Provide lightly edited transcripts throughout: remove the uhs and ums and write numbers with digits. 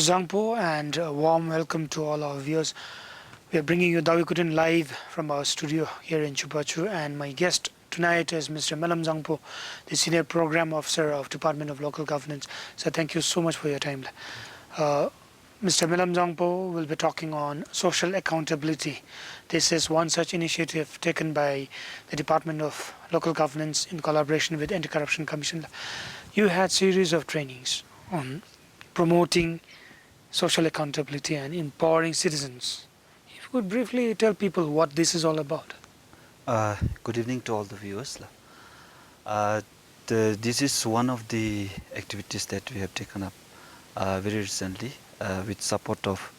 Zangpo, and a warm welcome to all our viewers. We are bringing you Dawai Kudroen live from our studio here in Chupachu, and my guest tonight is Mr. Melam Zangpo, the Senior Program Officer of Department of Local Governance. So thank you so much for your time. Uh, Mr. Melam Zangpo will be talking on social accountability. This is one such initiative taken by the Department of Local Governance in collaboration with Anti-Corruption Commission. You had series of trainings on promoting social accountability and empowering citizens. If you could briefly tell people what this is all about. Good evening to all the viewers. This is one of the activities that we have taken up very recently with support of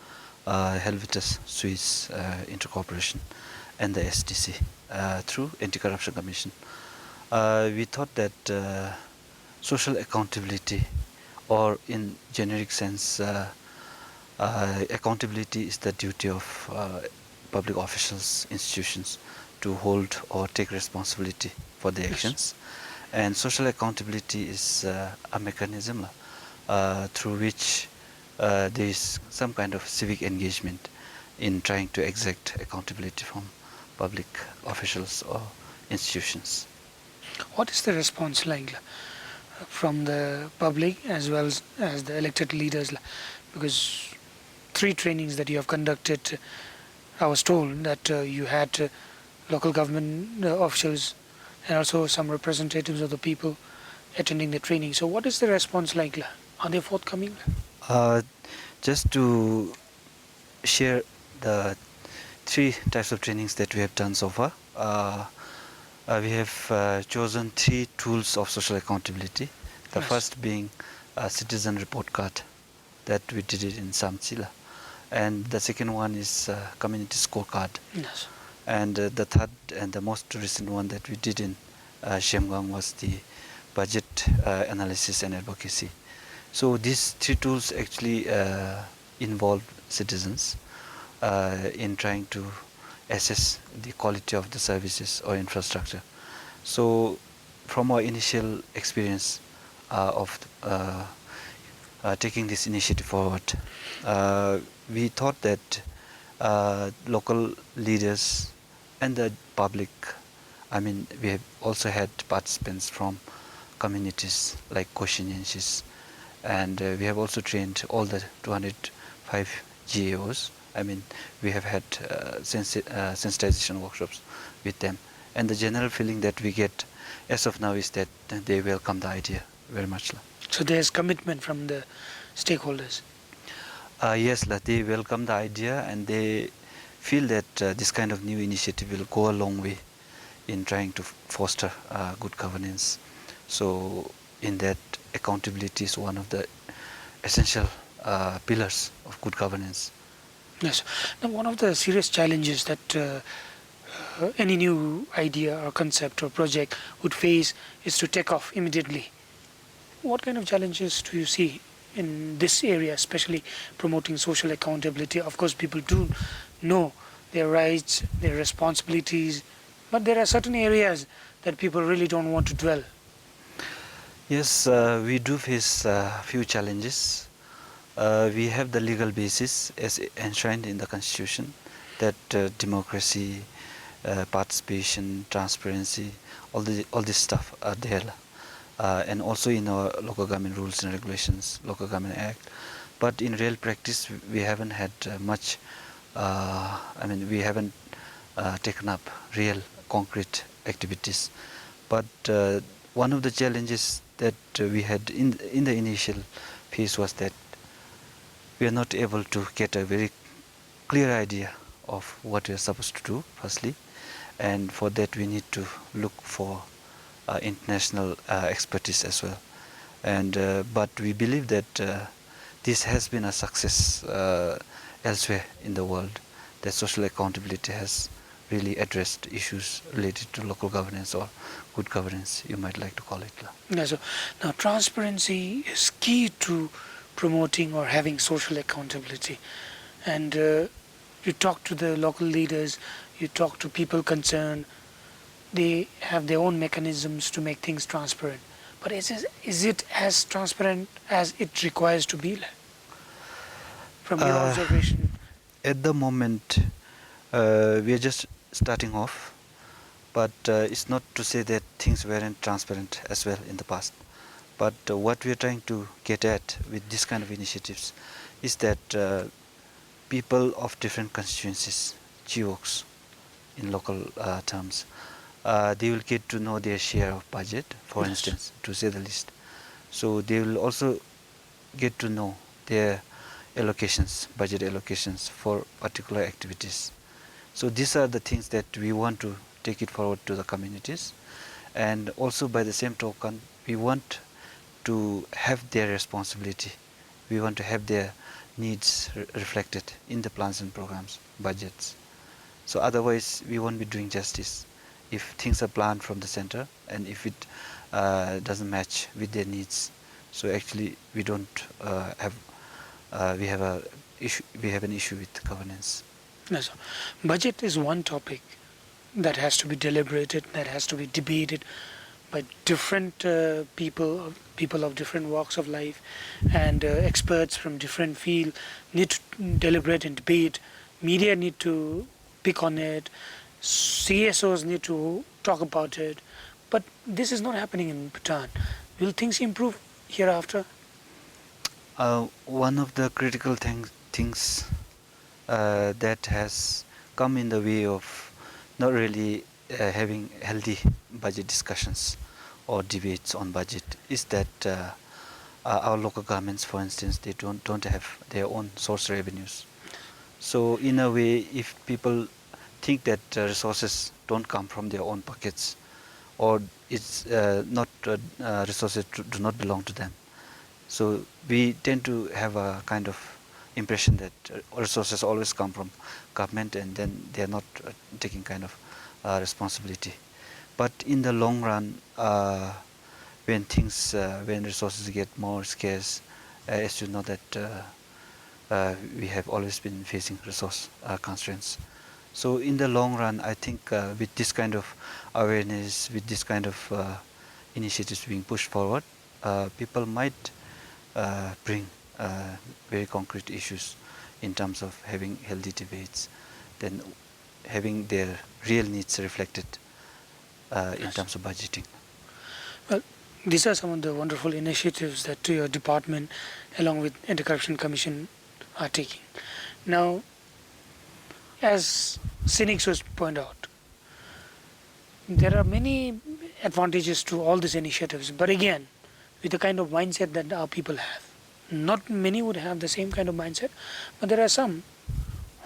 Helvetus Swiss Intercorporation and the STC through Anti-Corruption Commission. We thought that social accountability, or in generic sense, accountability is the duty of public officials, institutions to hold or take responsibility for their actions. And social accountability is a mechanism through which there is some kind of civic engagement in trying to exact accountability from public officials or institutions. What is the response like from the public as well as the elected leaders? Because 3 trainings that you have conducted, I was told that you had local government officials and also some representatives of the people attending the training. So what is the response like? Are they forthcoming? Just to share the 3 types of trainings that we have done so far. We have chosen 3 tools of social accountability. The first being a citizen report card that we did it in Samchila. And the second one is community scorecard. Yes. And the third and the most recent one that we did in Shemgang was the budget analysis and advocacy. So these 3 tools actually involve citizens in trying to assess the quality of the services or infrastructure. So from our initial experience of taking this initiative forward, we thought that local leaders and the public, we have also had participants from communities like Koshinensis, and we have also trained all the 205 GAOs. We have had sensitization workshops with them, and the general feeling that we get as of now is that they welcome the idea very much. So there's commitment from the stakeholders. Yes, they welcome the idea, and they feel that this kind of new initiative will go a long way in trying to foster good governance. So in that, accountability is one of the essential pillars of good governance. Yes. Now, one of the serious challenges that any new idea or concept or project would face is to take off immediately. What kind of challenges do you see in this area, especially promoting social accountability? Of course, people do know their rights, their responsibilities, but there are certain areas that people really don't want to dwell. Yes, we do face a few challenges. We have the legal basis as enshrined in the Constitution that democracy, participation, transparency, all this stuff are there. And also in our local government rules and regulations, local government act. But in real practice, we haven't had much, we haven't taken up real concrete activities. But one of the challenges that we had in the initial phase was that we are not able to get a very clear idea of what we are supposed to do, firstly. And for that, we need to look for international expertise as well, and but we believe that this has been a success elsewhere in the world, that social accountability has really addressed issues related to local governance or good governance, you might like to call it. Yeah, so now transparency is key to promoting or having social accountability, and you talk to the local leaders, you talk to people concerned. They have their own mechanisms to make things transparent. But is it as transparent as it requires to be? from your Uh, observation? At the moment, we are just starting off, but it's not to say that things weren't transparent as well in the past. But what we are trying to get at with this kind of initiatives is that people of different constituencies, GOs in local terms, they will get to know their share of budget, for Yes. instance, to say the least. So they will also get to know their allocations, budget allocations for particular activities. So these are the things that we want to take it forward to the communities, and also by the same token, we want to have their responsibility. We want to have their needs reflected in the plans and programs, budgets. So otherwise, we won't be doing justice if things are planned from the center and if it doesn't match with their needs. So actually, we don't have we have a issue. We have an issue with governance. Yes. Budget is one topic that has to be deliberated, that has to be debated by different people of different walks of life, and experts from different field need to deliberate and debate. Media need to pick on it. CSOs need to talk about it. But this is not happening in Bhutan. Will things improve hereafter? One of the critical things that has come in the way of not really having healthy budget discussions or debates on budget is that our local governments, for instance, they don't have their own source revenues. So in a way, if people think that resources don't come from their own pockets, or it's not resources do not belong to them, so we tend to have a kind of impression that resources always come from government, and then they are not taking kind of responsibility. But in the long run, when resources get more scarce, as you know that we have always been facing resource constraints. So in the long run, I think with this kind of awareness, with this kind of initiatives being pushed forward, people might bring very concrete issues in terms of having healthy debates, then having their real needs reflected in Yes. terms of budgeting. Well, these are some of the wonderful initiatives that your department, along with Anti-Corruption Commission, are taking. Now, as cynics would point out, there are many advantages to all these initiatives, but again, with the kind of mindset that our people have, not many would have the same kind of mindset, but there are some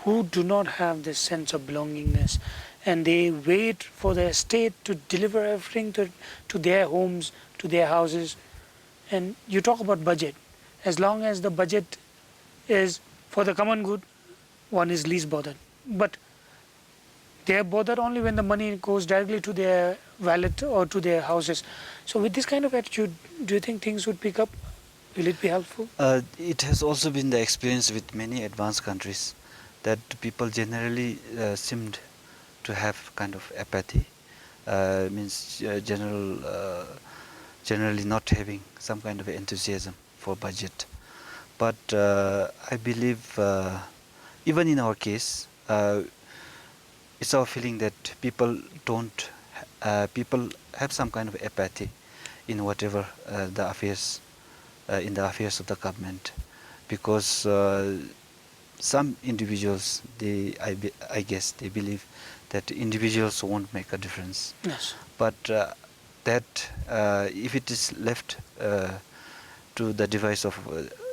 who do not have this sense of belongingness, and they wait for the state to deliver everything to their homes, to their houses. And you talk about budget. As long as the budget is for the common good, one is least bothered. But they are bothered only when the money goes directly to their wallet or to their houses. So with this kind of attitude, do you think things would pick up? Will it be helpful? It has also been the experience with many advanced countries that people generally seemed to have kind of apathy, means generally not having some kind of enthusiasm for budget. But I believe even in our case, it's our feeling that people have some kind of apathy in whatever the affairs in the affairs of the government, because some individuals, I guess they believe that individuals won't make a difference. Yes. But that if it is left to the device of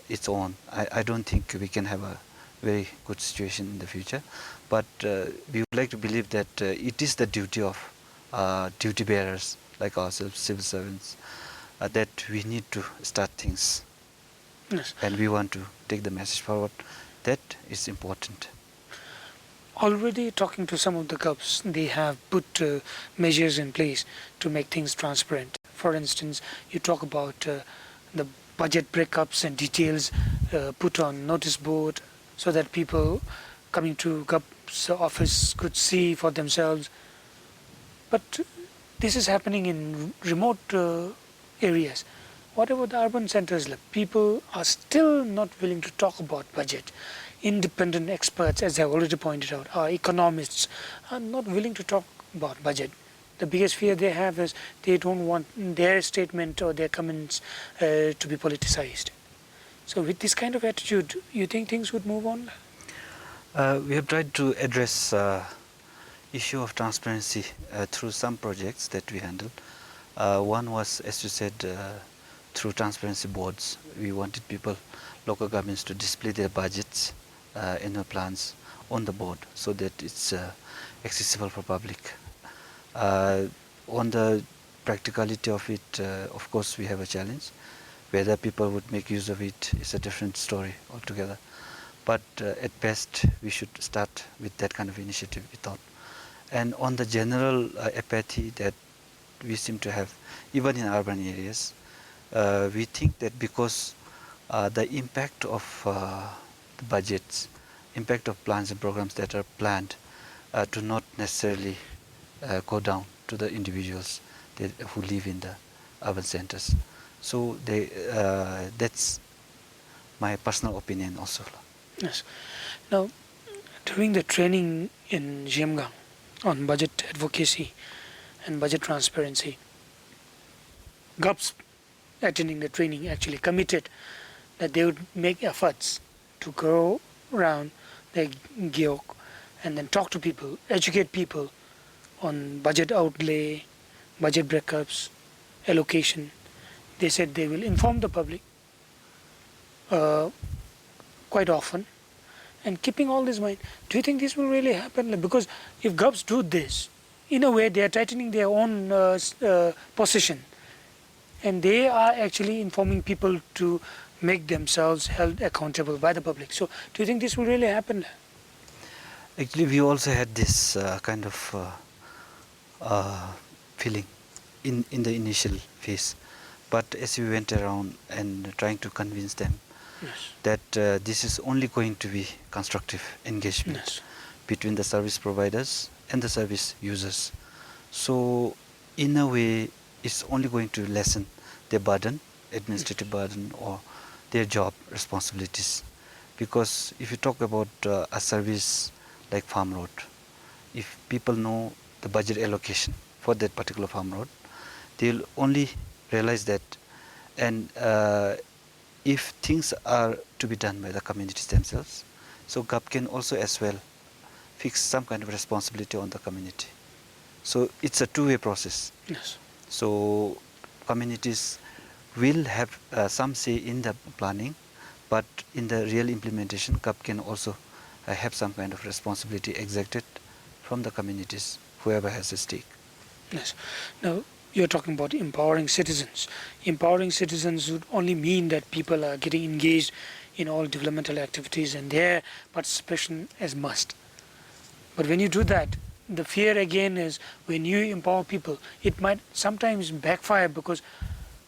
its own, I don't think we can have a very good situation in the future. But we would like to believe that it is the duty of duty bearers like ourselves, civil servants, that we need to start things, Yes. and we want to take the message forward. That is important. Already talking to some of the clubs, they have put measures in place to make things transparent. For instance, you talk about the budget breakups and details put on notice board so that people coming to GUP's office could see for themselves. But this is happening in remote areas. what about the urban centers? Like, people are still not willing to talk about budget. Independent experts, as I already pointed out, our economists are not willing to talk about budget. The biggest fear they have is they don't want their statement or their comments to be politicized. So with this kind of attitude, you think things would move on? We have tried to address issue of transparency through some projects that we handle. One was, as you said, through transparency boards. We wanted people, local governments, to display their budgets, annual plans on the board so that it's accessible for public. On the practicality of it, of course, we have a challenge. Whether people would make use of it is a different story altogether. But at best, we should start with that kind of initiative, we thought. And on the general apathy that we seem to have, even in urban areas, we think that because the impact of the budgets, impact of plans and programs that are planned do not necessarily go down to the individuals who live in the urban centers. So that's my personal opinion also. Yes. Now, during the training in Jiamgang on budget advocacy and budget transparency, GUPS attending the training actually committed that they would make efforts to go around the Gyok and then talk to people, educate people on budget outlay, budget breakups, allocation. They said they will inform the public quite often. And keeping all this in mind, do you think this will really happen? Like, because if GUPS do this, in a way they are tightening their own position, and they are actually informing people to make themselves held accountable by the public. So do you think this will really happen? Actually, we also had this kind of feeling in the initial phase. But as we went around and trying to convince them Yes. that this is only going to be constructive engagement Yes. between the service providers and the service users. So in a way, it's only going to lessen their burden, administrative burden, or their job responsibilities. Because if you talk about a service like farm road, if people know the budget allocation for that particular farm road, they'll only realize that. And if things are to be done by the communities themselves, so GUP can also as well fix some kind of responsibility on the community. So it's a two-way process. Yes. So communities will have some say in the planning, but in the real implementation, GUP can also have some kind of responsibility exacted from the communities, whoever has a stake. Yes. Now, you're talking about empowering citizens. Empowering citizens would only mean that people are getting engaged in all developmental activities and their participation as must. But when you do that, the fear again is when you empower people, it might sometimes backfire because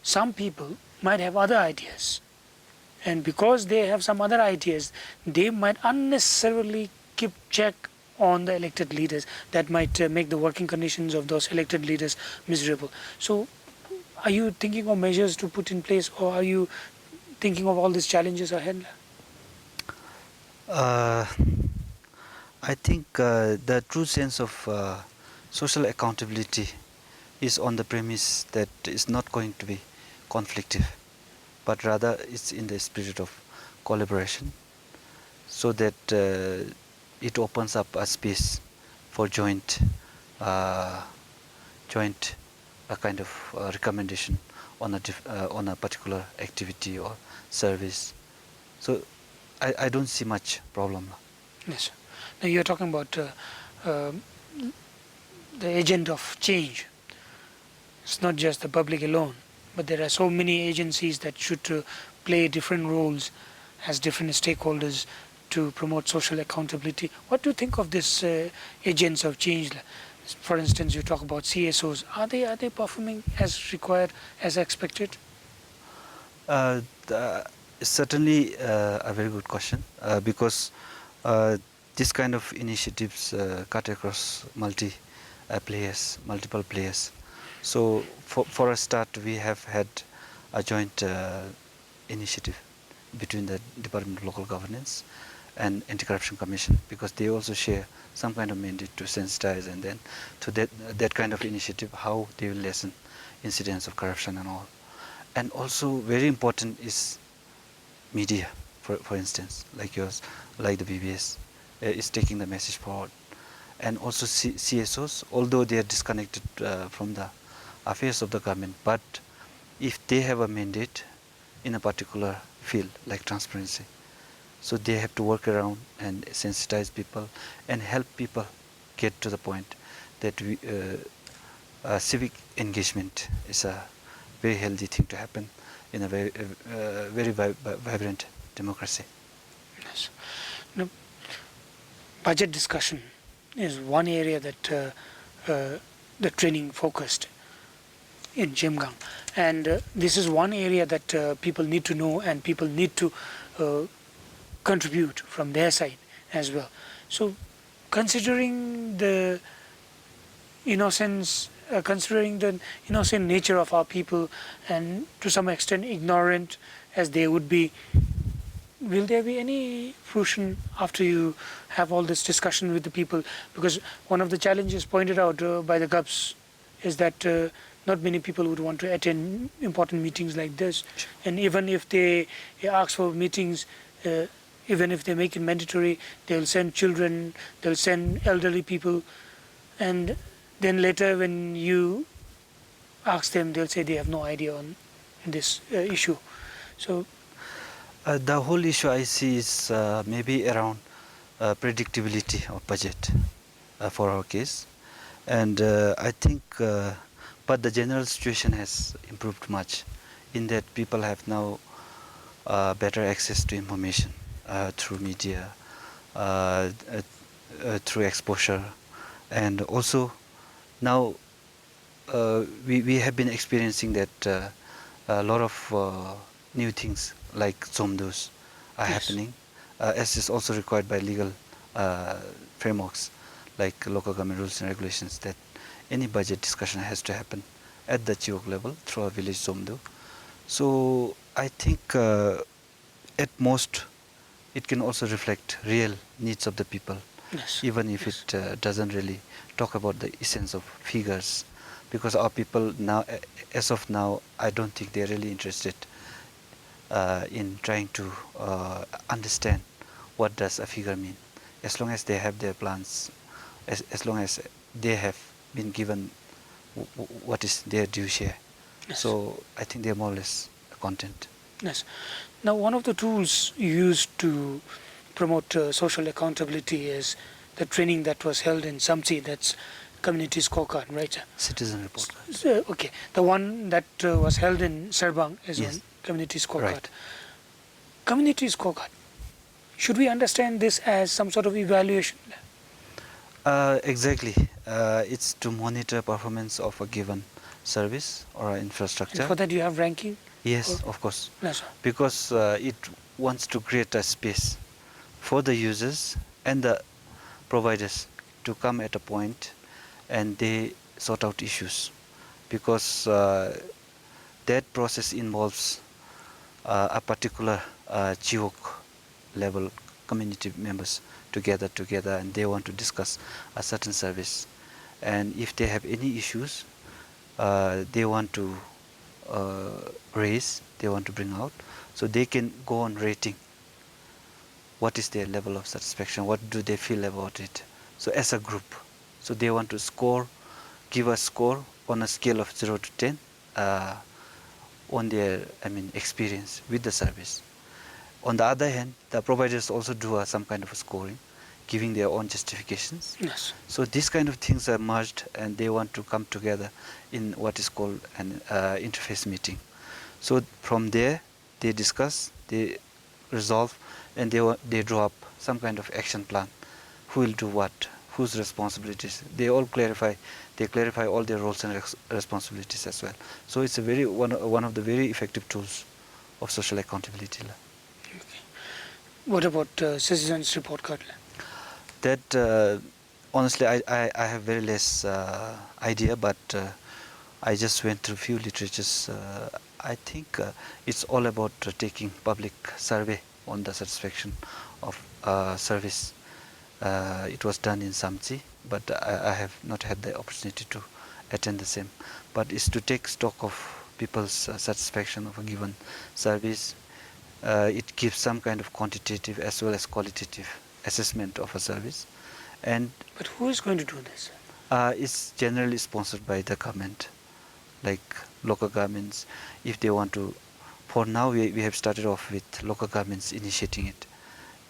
some people might have other ideas. And because they have some other ideas, they might unnecessarily keep check on the elected leaders. That might make the working conditions of those elected leaders miserable. So are you thinking of measures to put in place, or are you thinking of all these challenges ahead? I think the true sense of social accountability is on the premise that it's not going to be conflictive, but rather it's in the spirit of collaboration, so that it opens up a space for joint kind of recommendation on a particular activity or service. So I don't see much problem. Yes. Now you're talking about the agent of change. It's not just the public alone, but there are so many agencies that should play different roles as different stakeholders to promote social accountability. What do you think of this agents of change? For instance, you talk about CSOs. Are they performing as required, as expected? Certainly a very good question, because this kind of initiatives cut across multiple players. So for a start, we have had a joint initiative between the Department of Local Governance and Anti-Corruption Commission, because they also share some kind of mandate to sensitize, and then to that kind of initiative, how they will lessen incidents of corruption and all. And also very important is media, for instance, like yours, like the BBS, is taking the message forward. And also CSOs, although they are disconnected from the affairs of the government, but if they have a mandate in a particular field like transparency, so they have to work around and sensitize people and help people get to the point that civic engagement is a very healthy thing to happen in a very vibrant democracy. Yes. Now, budget discussion is one area that the training focused in Jimgang, and this is one area that people need to know, and people need to contribute from their side as well. So considering the innocence, considering the innocent nature of our people, and to some extent ignorant as they would be, will there be any fruition after you have all this discussion with the people? Because one of the challenges pointed out by the GUPS is that not many people would want to attend important meetings like this, and even if they ask for meetings, even if they make it mandatory, they'll send children, they'll send elderly people, and then later when you ask them, they'll say they have no idea on this issue. So the whole issue I see is maybe around predictability of budget for our case, and I think but the general situation has improved much in that people have now better access to information through media, through exposure, and also now we have been experiencing that a lot of new things like Zomdos are happening, as is also required by legal frameworks like local government rules and regulations, that any budget discussion has to happen at the Chiok level through a village Zomdo. So I think at most it can also reflect real needs of the people, even if it doesn't really talk about the essence of figures, because our people now, as of now, I don't think they're really interested in trying to understand what does a figure mean. As long as they have their plans, as long as they have been given what is their due share. So I think they're more or less content. Yes. Now, one of the tools used to promote social accountability is the training that was held in Samsi, that's community scorecard, right? Citizen report. So, okay, the one that was held in Serbang is on community scorecard. Right. Community scorecard, should we understand this as some sort of evaluation? Exactly. It's to monitor performance of a given service or infrastructure. And for that you have ranking? Yes, of course. Yes. Because it wants to create a space for the users and the providers to come at a point and they sort out issues, because that process involves a particular GIOC level community members together and they want to discuss a certain service, and if they have any issues they want to raise, they want to bring out, so they can go on rating what is their level of satisfaction, what do they feel about it. So as a group, so they want to score, give a score on a scale of 0 to 10 on their experience with the service. On the other hand, the providers also do some kind of a scoring, giving their own justifications. Yes. So these kind of things are merged and they want to come together in what is called an interface meeting. So from there they discuss, they resolve, and they draw up some kind of action plan. Who will do what, whose responsibilities. They all clarify all their roles and responsibilities as well. So it's a one of the very effective tools of social accountability. Okay. What about citizens report card? That honestly I have very less idea, but I just went through few literatures. I think it's all about taking public survey on the satisfaction of service. It was done in Samchi, but I have not had the opportunity to attend the same. But it's to take stock of people's satisfaction of a given service. It gives some kind of quantitative as well as qualitative assessment of a service, and But who is going to do this? it's generally sponsored by the government, like local governments. If they want to, for now we have started off with local governments initiating it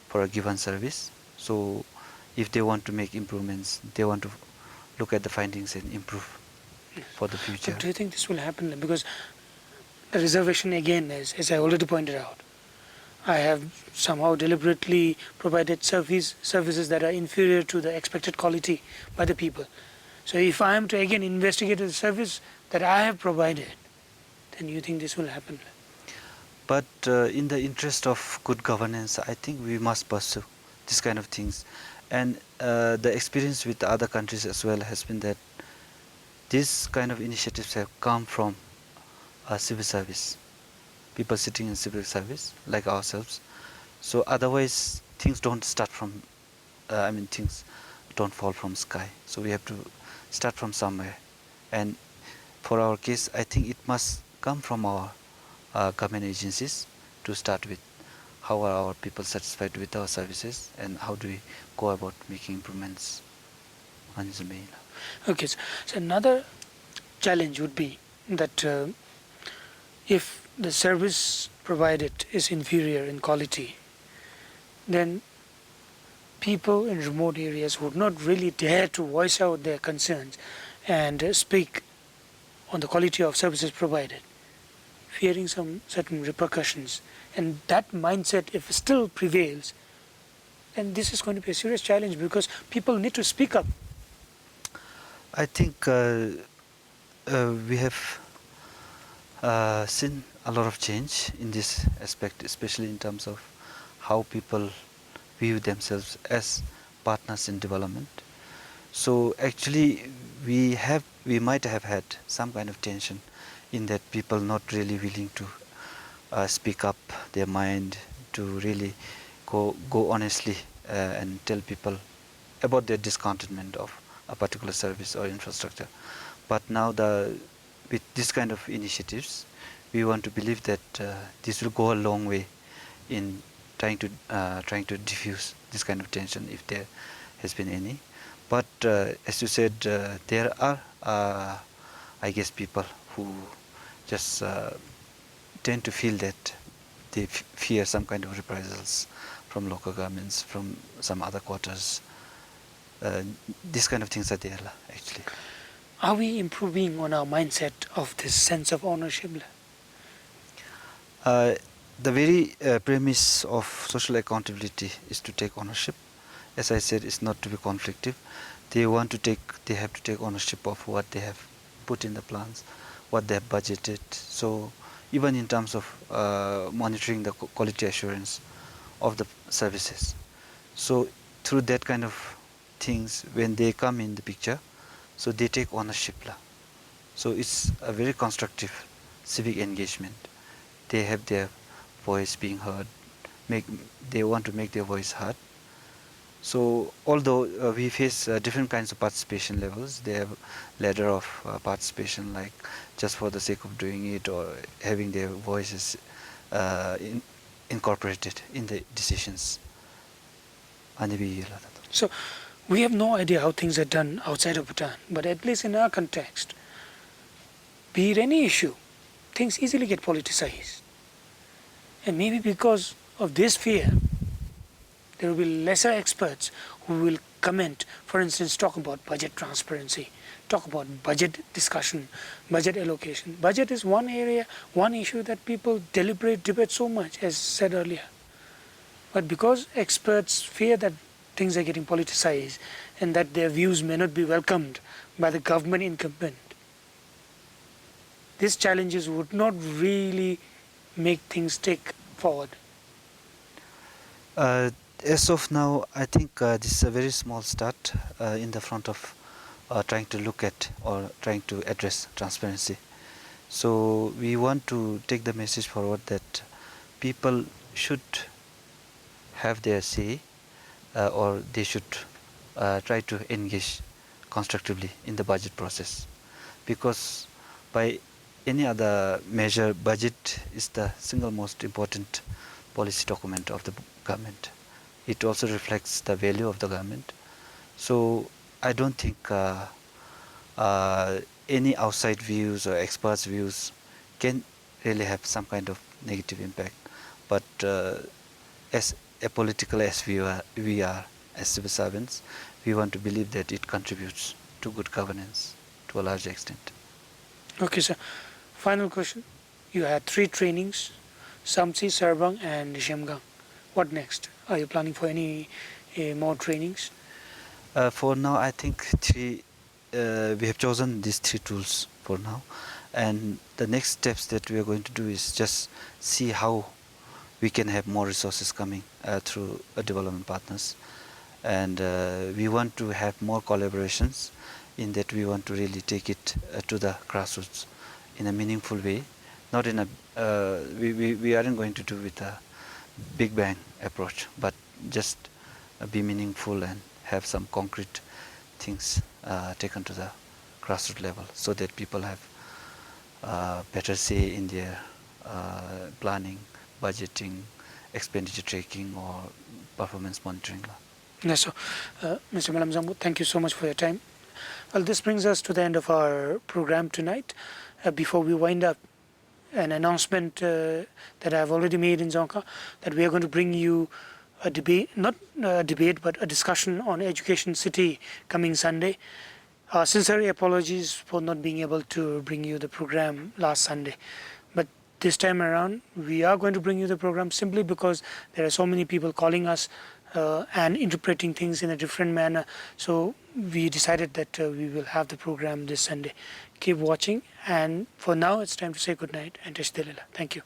for a given service. So if they want to make improvements, they want to look at the findings and improve for the future. But do you think this will happen? Because the reservation again is, as I already pointed out, I have somehow deliberately provided services that are inferior to the expected quality by the people. So if I am to again investigate the service that I have provided, then you think this will happen? But in the interest of good governance, I think we must pursue this kind of things. And the experience with other countries as well has been that these kind of initiatives have come from civil service, people sitting in civil service like ourselves. So otherwise things don't start from, things don't fall from sky. So we have to start from somewhere. And for our case, I think it must come from our government agencies to start with. How are our people satisfied with our services, and how do we go about making improvements on the main? Okay, so another challenge would be that if the service provided is inferior in quality, then people in remote areas would not really dare to voice out their concerns and speak on the quality of services provided, fearing some certain repercussions. And that mindset, if still prevails, then this is going to be a serious challenge, because people need to speak up. I think we have seen a lot of change in this aspect, especially in terms of how people view themselves as partners in development. So actually we might have had some kind of tension in that people not really willing to speak up their mind, to really go honestly and tell people about their discontentment of a particular service or infrastructure. But now with this kind of initiatives, we want to believe that this will go a long way in trying to diffuse this kind of tension, if there has been any. But as you said, there are I guess people who just tend to feel that they fear some kind of reprisals from local governments, from some other quarters. These kind of things are there actually. Are we improving on our mindset of this sense of ownership? The very premise of social accountability is to take ownership. As I said, it's not to be conflictive. They have to take ownership of what they have put in the plans, what they have budgeted. So even in terms of monitoring the quality assurance of the services. So through that kind of things, when they come in the picture, so they take ownership. So it's a very constructive civic engagement. They have their voice being heard. They want to make their voice heard. So although we face different kinds of participation levels, they have ladder of participation, like just for the sake of doing it, or having their voices incorporated in the decisions. So we have no idea how things are done outside of Bhutan, but at least in our context, be it any issue, things easily get politicized. And maybe because of this fear, there will be lesser experts who will comment, for instance, talk about budget transparency, talk about budget discussion, budget allocation. Budget is one area, one issue that people debate so much, as said earlier. But because experts fear that things are getting politicized and that their views may not be welcomed by the government incumbent, these challenges would not really make things take forward. As of now, I think this is a very small start in the front of trying to look at or trying to address transparency. So we want to take the message forward that people should have their say, or they should try to engage constructively in the budget process, because by any other measure, budget is the single most important policy document of the government. It also reflects the value of the government. So I don't think uh, any outside views or experts views can really have some kind of negative impact, but as apolitical as we are as civil servants, we want to believe that it contributes to good governance to a large extent. Okay, sir. Final question. You had 3 trainings, Samsi, Sarbang and Shemgang. What next? Are you planning for any more trainings? For now, I think we have chosen these 3 tools for now, and the next steps that we are going to do is just see how we can have more resources coming through development partners, and we want to have more collaborations, in that we want to really take it to the grassroots in a meaningful way, not in a we aren't going to do with a big bang approach, but just be meaningful and have some concrete things taken to the grassroots level, so that people have better say in their planning, budgeting, expenditure tracking, or performance monitoring. Yes, so Mr. Melam Zangpo, thank you so much for your time. Well, this brings us to the end of our program tonight. Before we wind up, an announcement that I've already made in Zonka, that we are going to bring you a debate, not a debate, but a discussion on Education City coming Sunday. Sincere apologies for not being able to bring you the program last Sunday. But this time around, we are going to bring you the program simply because there are so many people calling us and interpreting things in a different manner. So we decided that we will have the program this Sunday. Keep watching, and for now it's time to say good night and Tashdilillah. Thank you.